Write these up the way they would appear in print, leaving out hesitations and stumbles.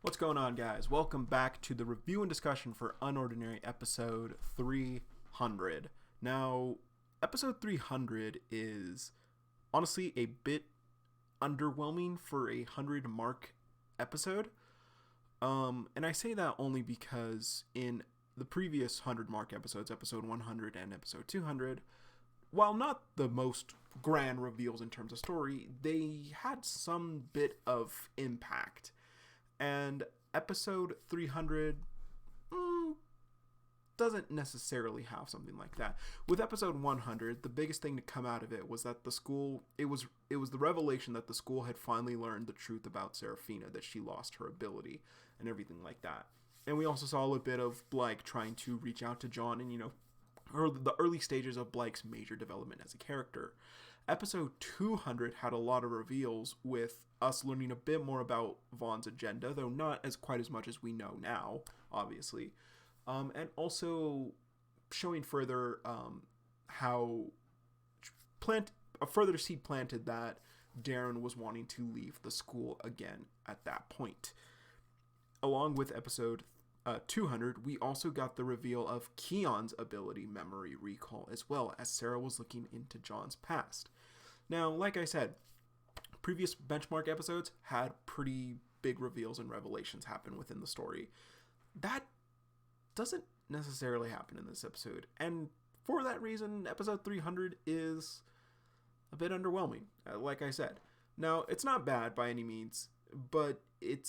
What's going on, guys? Welcome back to the review and discussion for UnOrdinary episode 300. Now, episode 300 is honestly a bit underwhelming for a 100 mark episode. And I say that only because in the previous 100 mark episodes, episode 100 and episode 200, while not the most grand reveals in terms of story, they had some bit of impact. And episode 300 doesn't necessarily have something like that. With episode 100, the biggest thing to come out of it was that the school, it was the revelation that the school had finally learned the truth about Serafina, that she lost her ability and everything like that. And we also saw a bit of Blake trying to reach out to John and, the early stages of Blake's major development as a character. Episode 200 had a lot of reveals, with us learning a bit more about Vaughn's agenda, though not as quite as much as we know now, obviously. And also showing further how a further seed planted that Darren was wanting to leave the school again at that point. Along with episode 200, we also got the reveal of Keon's ability, memory recall, as well, as Sarah was looking into John's past. Now, like I said, previous benchmark episodes had pretty big reveals and revelations happen within the story. That doesn't necessarily happen in this episode, and for that reason, episode 300 is a bit underwhelming, like I said. Now, it's not bad by any means, but it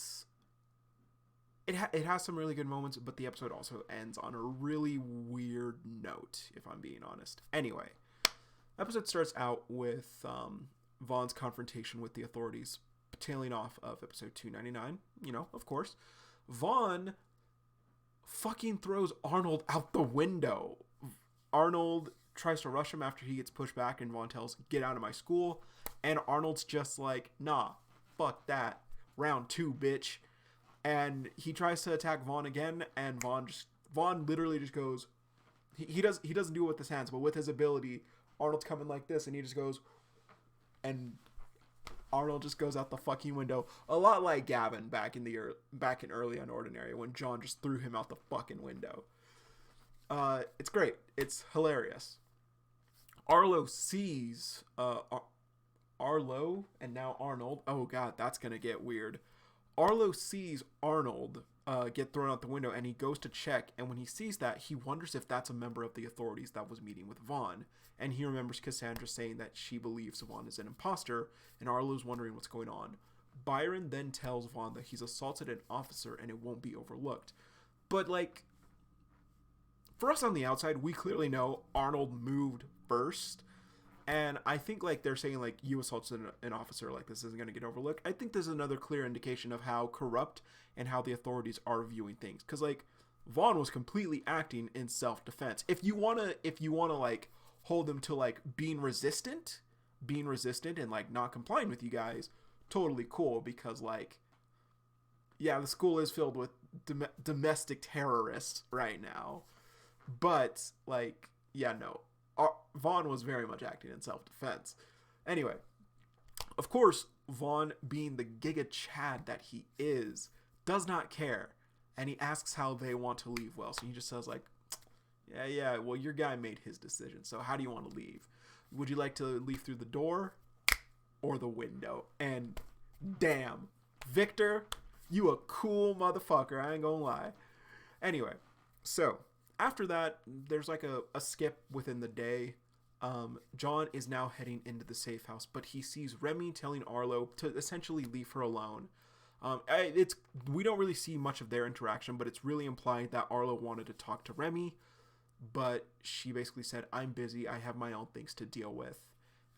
has some really good moments, but the episode also ends on a really weird note, if I'm being honest. Anyway, episode starts out with Vaughn's confrontation with the authorities, tailing off of episode 299, of course. Vaughn fucking throws Arnold out the window. Arnold tries to rush him after he gets pushed back, and Vaughn tells, "Get out of my school." And Arnold's just like, "Nah, fuck that. Round 2, bitch." And he tries to attack Vaughn again, and Vaughn literally just goes, he doesn't do it with his hands, but with his ability, Arnold's coming like this, and he just goes, and Arnold just goes out the fucking window. A lot like Gavin back in early UnOrdinary, when John just threw him out the fucking window. It's great. It's hilarious. Arlo sees Arlo and now Arnold. Oh god, that's gonna get weird. Arlo sees Arnold get thrown out the window, and he goes to check, and when he sees that, he wonders if that's a member of the authorities that was meeting with Vaughn, and he remembers Cassandra saying that she believes Vaughn is an imposter, and Arlo's wondering what's going on. Byron then tells Vaughn that he's assaulted an officer and it won't be overlooked. But, for us on the outside, we clearly know Arnold moved first. And I think, they're saying, you assaulted an officer, this isn't going to get overlooked. I think this is another clear indication of how corrupt and how the authorities are viewing things. Because, Vaughn was completely acting in self-defense. If you want to, hold them to, being resistant and, not complying with you guys, totally cool. Because, yeah, the school is filled with domestic terrorists right now. But, yeah, no. Vaughn was very much acting in self-defense. Anyway, of course, Vaughn, being the Giga Chad that he is, does not care. And he asks how they want to leave. Well, so he just says, yeah, well, your guy made his decision. So how do you want to leave? Would you like to leave through the door or the window? And damn, Victor, you a cool motherfucker. I ain't gonna lie. Anyway, so after that, there's a skip within the day. John is now heading into the safe house, but he sees Remy telling Arlo to essentially leave her alone. We don't really see much of their interaction, but it's really implied that Arlo wanted to talk to Remy, but she basically said, "I'm busy, I have my own things to deal with."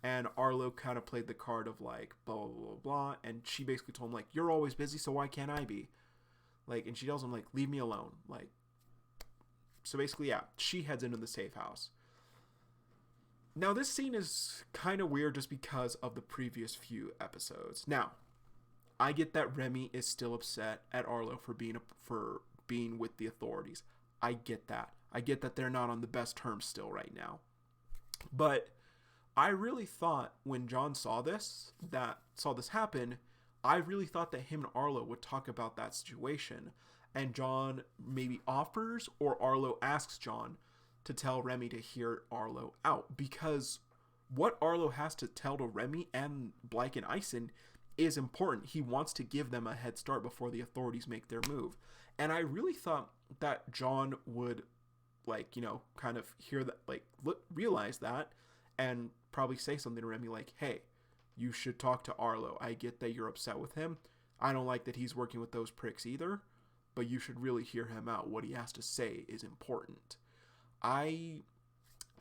And Arlo kind of played the card of blah, blah, blah, blah, and she basically told him, "You're always busy, so why can't I be?" And she tells him, "Leave me alone." So basically, yeah, she heads into the safe house. Now, this scene is kind of weird just because of the previous few episodes. Now, I get that Remy is still upset at Arlo for being with the authorities. I get that. I get that they're not on the best terms still right now. But I really thought when John saw this happen, I really thought that him and Arlo would talk about that situation, and John maybe offers, or Arlo asks John to tell Remy to hear Arlo out, because what Arlo has to tell to Remy and Blyke and Ison is important. He wants to give them a head start before the authorities make their move. And I really thought that John would, like, kind of hear that, like, realize that, and probably say something to Remy like, hey, you should talk to Arlo. I get that you're upset with him. I don't like that he's working with those pricks either, but you should really hear him out. What he has to say is important. And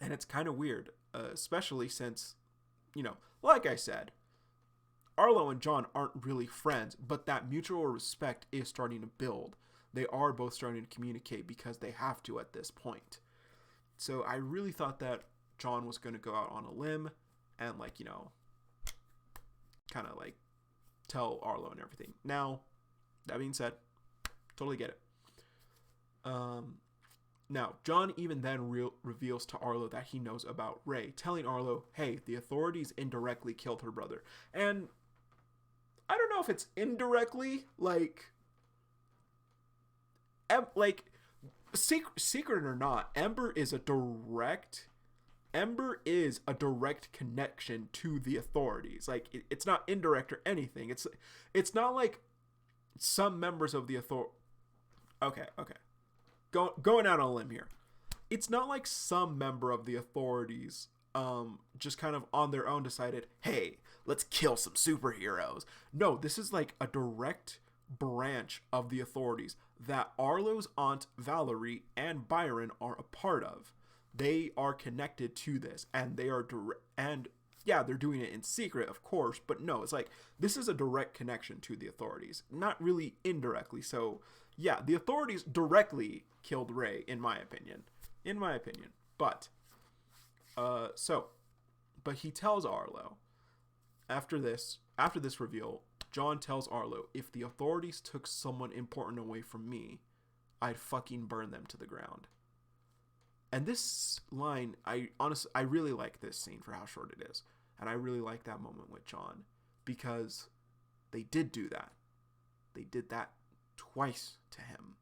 it's kind of weird, especially since, like I said, Arlo and John aren't really friends, but that mutual respect is starting to build. They are both starting to communicate because they have to at this point. So I really thought that John was going to go out on a limb and, like, kind of like tell Arlo and everything. Now, that being said, totally get it. Now, John even then reveals to Arlo that he knows about Ray, telling Arlo, hey, the authorities indirectly killed her brother. And I don't know if it's indirectly, like secret or not, Ember is a direct connection to the authorities. Like, it's not indirect or anything. It's not like some members of the authority. Okay. Going out on a limb here. It's not like some member of the authorities just kind of on their own decided, hey, let's kill some superheroes. No, this is like a direct branch of the authorities that Arlo's aunt Valerie and Byron are a part of. They are connected to this, and they are they're doing it in secret, of course, but no, it's like, this is a direct connection to the authorities, not really indirectly. So yeah, the authorities directly killed Ray, in my opinion. But but he tells Arlo after this reveal, John tells Arlo, if the authorities took someone important away from me, I'd fucking burn them to the ground. And this line, I really like this scene for how short it is. And I really like that moment with John, because they did do that. They did that twice to him.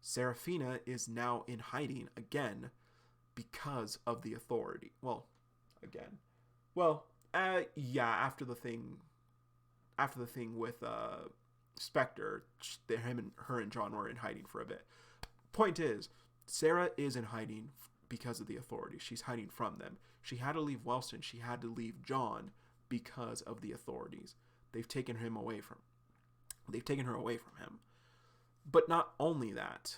Serafina is now in hiding again because of the authority. Well, again. Well, after the thing with Spectre, her and John were in hiding for a bit. Point is, Sarah is in hiding because of the authorities. She's hiding from them. She had to leave Wellston. She had to leave John because of the authorities. They've taken her away from him. But not only that,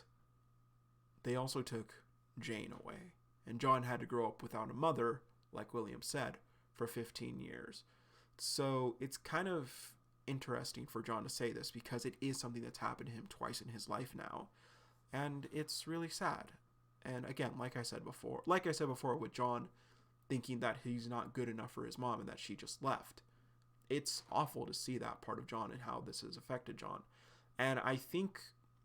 they also took Jane away. And John had to grow up without a mother, like William said, for 15 years. So it's kind of interesting for John to say this, because it is something that's happened to him twice in his life now. And it's really sad. And again, like I said before with John thinking that he's not good enough for his mom and that she just left. It's awful to see that part of John and how this has affected John. And I think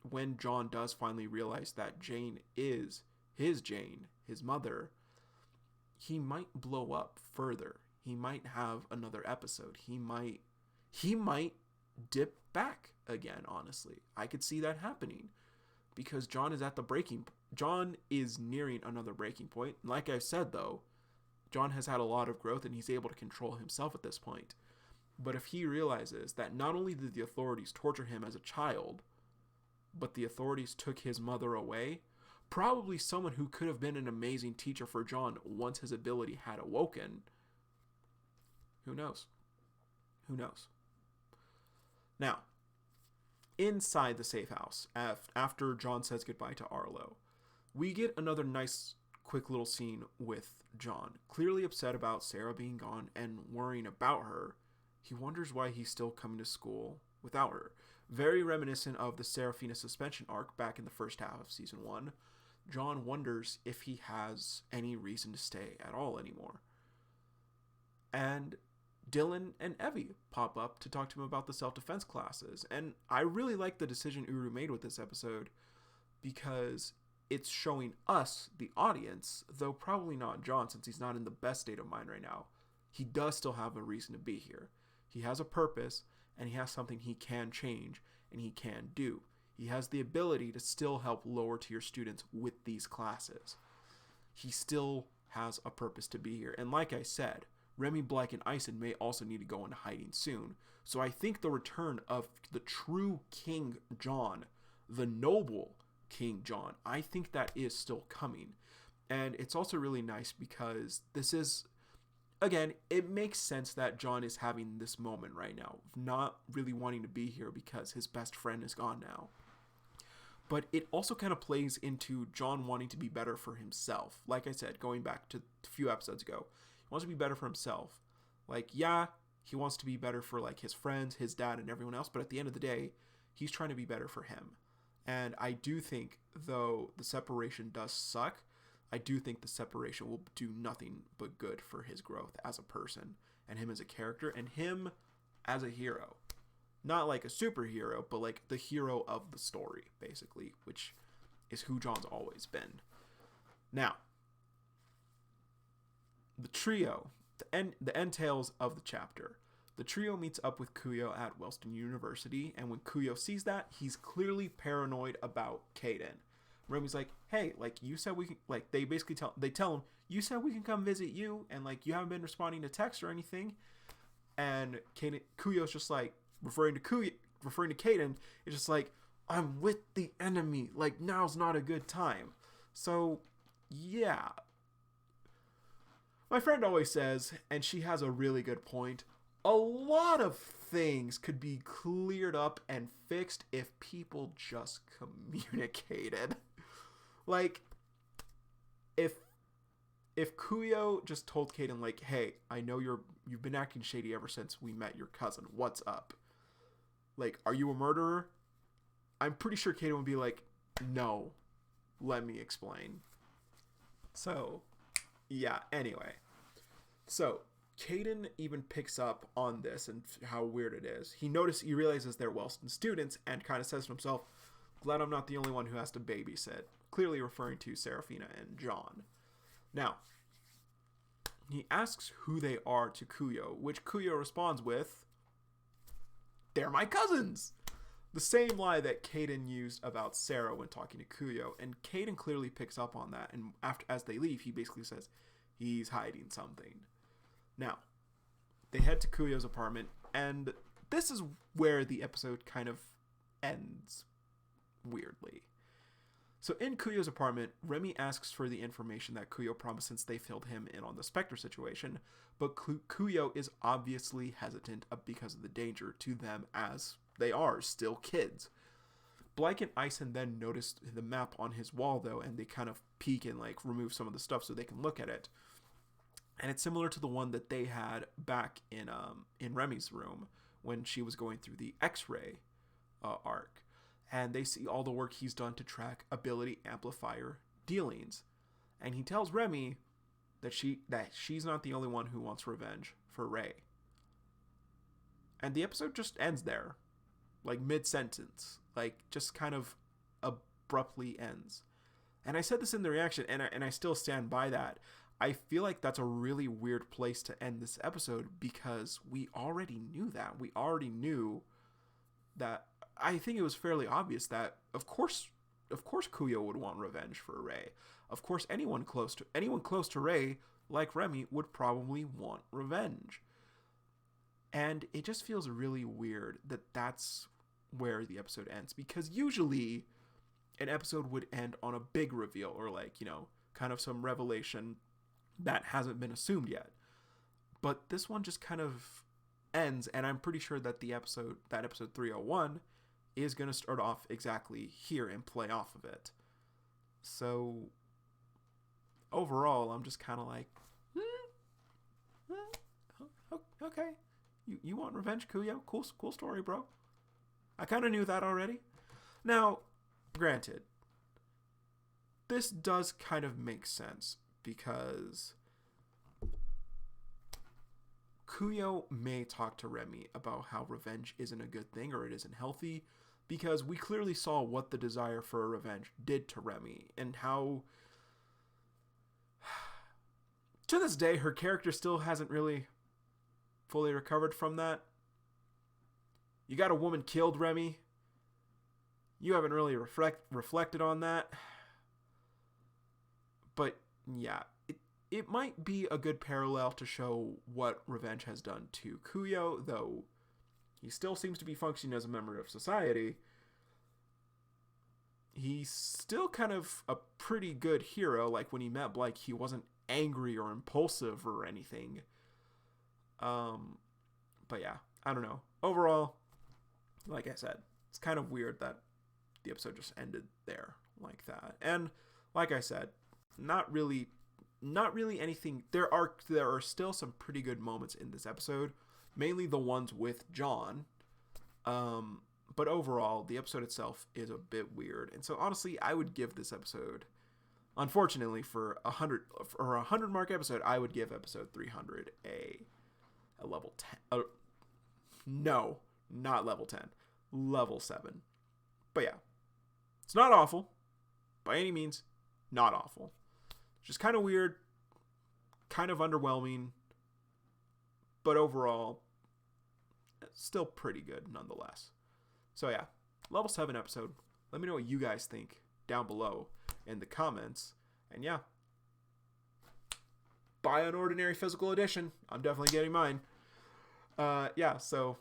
when John does finally realize that Jane is his mother, he might blow up further. He might have another episode. He might dip back again, honestly. I could see that happening, because John is nearing another breaking point. Like I said, though, John has had a lot of growth and he's able to control himself at this point. But if he realizes that not only did the authorities torture him as a child, but the authorities took his mother away, probably someone who could have been an amazing teacher for John once his ability had awoken, who knows? Now, inside the safe house, after John says goodbye to Arlo, we get another nice, quick little scene with John, clearly upset about Sarah being gone and worrying about her. He wonders why he's still coming to school without her. Very reminiscent of the Serafina suspension arc back in the first half of season 1. John wonders if he has any reason to stay at all anymore. And Dylan and Evie pop up to talk to him about the self-defense classes. And I really like the decision Uru made with this episode, because it's showing us, the audience, though probably not John since he's not in the best state of mind right now, he does still have a reason to be here. He has a purpose, and he has something he can change and he can do. He has the ability to still help lower tier students with these classes. He still has a purpose to be here. And like I said, Remy, Black, and Ison may also need to go into hiding soon. So I think the return of the true King John, the noble King John, I think that is still coming. And it's also really nice because this is, again, it makes sense that John is having this moment right now, not really wanting to be here because his best friend is gone now. But it also kind of plays into John wanting to be better for himself. Like I said, going back to a few episodes ago, he wants to be better for himself. Like, yeah, he wants to be better for like his friends, his dad, and everyone else. But at the end of the day, he's trying to be better for him. And I do think, though the separation does suck, I do think the separation will do nothing but good for his growth as a person and him as a character and him as a hero. Not like a superhero, but like the hero of the story, basically, which is who John's always been. Now, the trio, the entails of the chapter. The trio meets up with Kuyo at Wellston University, and when Kuyo sees that, he's clearly paranoid about Kaden. Remy's like, hey, like, you said we can, like, they tell him, you said we can come visit you, and like, you haven't been responding to texts or anything. And Kuyo's just like, referring to Kaden, it's just like, I'm with the enemy. Like, now's not a good time. So, yeah. My friend always says, and she has a really good point, a lot of things could be cleared up and fixed if people just communicated. Like, if Kuyo just told Kaden, like, hey, I know you've been acting shady ever since we met your cousin. What's up? Like, are you a murderer? I'm pretty sure Kaden would be like, no, let me explain. So, yeah, anyway. So, Kaden even picks up on this and how weird it is. He realizes they're Wellston students and kind of says to himself, glad I'm not the only one who has to babysit. Clearly referring to Serafina and John. Now, he asks who they are to Kuyo, which Kuyo responds with, they're my cousins! The same lie that Kaden used about Sarah when talking to Kuyo, and Kaden clearly picks up on that, and as they leave, he basically says he's hiding something. Now, they head to Kuyo's apartment, and this is where the episode kind of ends weirdly. So in Kuyo's apartment, Remy asks for the information that Kuyo promised since they filled him in on the Spectre situation, but Kuyo is obviously hesitant because of the danger to them as they are still kids. Black and Ison then notice the map on his wall though, and they kind of peek and like remove some of the stuff so they can look at it. And it's similar to the one that they had back in Remy's room when she was going through the X-ray arc. And they see all the work he's done to track ability amplifier dealings. And he tells Remy that she's not the only one who wants revenge for Ray. And the episode just ends there. Like mid-sentence. Like just kind of abruptly ends. And I said this in the reaction, and I still stand by that. I feel like that's a really weird place to end this episode because we already knew that. We already knew that. I think it was fairly obvious that, of course, Kuyo would want revenge for Ray. Of course, anyone close to Ray, like Remy, would probably want revenge. And it just feels really weird that that's where the episode ends, because usually an episode would end on a big reveal or like, you know, kind of some revelation that hasn't been assumed yet. But this one just kind of ends, and I'm pretty sure that episode 301 is going to start off exactly here and play off of it. So overall, I'm just kind of like, okay, you want revenge, Kuyo? Cool story, bro. I kind of knew that already. Now, granted, this does kind of make sense because Kuyo may talk to Remy about how revenge isn't a good thing or it isn't healthy, because we clearly saw what the desire for revenge did to Remy and how to this day her character still hasn't really fully recovered from that. You got a woman killed, Remy. You haven't really reflected on that. But yeah, it might be a good parallel to show what revenge has done to Kuyo, though he still seems to be functioning as a member of society. He's still kind of a pretty good hero. Like when he met Blake, he wasn't angry or impulsive or anything. But yeah, I don't know. Overall, like I said, it's kind of weird that the episode just ended there like that. And like I said, not really anything. There are still some pretty good moments in this episode, mainly the ones with John. But overall, the episode itself is a bit weird. And so honestly, I would give this episode, unfortunately, for a 100 mark episode, I would give episode 300 a level 10. No, not level 10. Level 7. But yeah, it's not awful. By any means, not awful. Just kind of weird, kind of underwhelming, but overall, still pretty good nonetheless. So yeah, level 7 episode. Let me know what you guys think down below in the comments. And yeah, buy UnOrdinary physical edition. I'm definitely getting mine. Yeah, so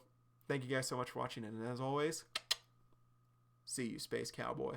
thank you guys so much for watching, and as always, see you, Space Cowboy.